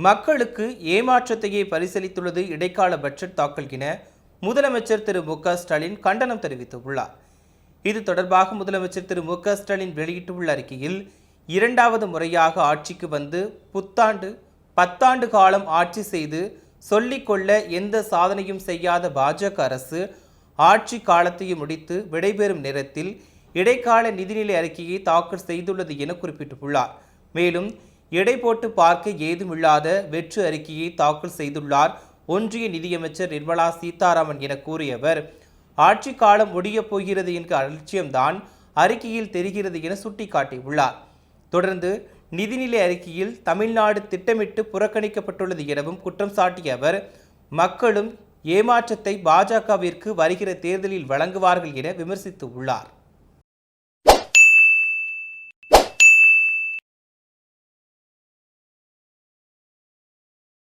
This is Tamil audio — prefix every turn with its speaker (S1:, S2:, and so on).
S1: மக்களுக்கு ஏமாற்றத்தையே பரிசீலித்துள்ளது இடைக்கால பட்ஜெட் தாக்கல் என முதலமைச்சர் திரு மு.க.ஸ்டாலின் கண்டனம் தெரிவித்துள்ளார். இது தொடர்பாக முதலமைச்சர் திரு மு.க.ஸ்டாலின் வெளியிட்டுள்ள அறிக்கையில், இரண்டாவது முறையாக ஆட்சிக்கு வந்து பத்தாண்டு காலம் ஆட்சி செய்து சொல்லிக்கொள்ள எந்த சாதனையும் செய்யாத பாஜக அரசு ஆட்சி காலத்தையும் முடித்து விடைபெறும் நேரத்தில் இடைக்கால நிதிநிலை அறிக்கையை தாக்கல் செய்துள்ளது என குறிப்பிட்டுள்ளார். மேலும் எடை போட்டு பார்க்க ஏதுமில்லாத வெற்று அறிக்கையை தாக்கல் செய்துள்ளார் ஒன்றிய நிதியமைச்சர் நிர்மலா சீதாராமன் என கூறிய அவர், ஆட்சி காலம் முடியப் போகிறது என்கிற அலட்சியம்தான் அறிக்கையில் தெரிகிறது என சுட்டிக்காட்டியுள்ளார். தொடர்ந்து நிதிநிலை அறிக்கையில் தமிழ்நாடு திட்டமிட்டு புறக்கணிக்கப்பட்டுள்ளது எனவும் குற்றம் சாட்டிய அவர், மக்களும் ஏமாற்றத்தை பாஜகவிற்கு வருகிற தேர்தலில் வழங்குவார்கள் என விமர்சித்துள்ளார்.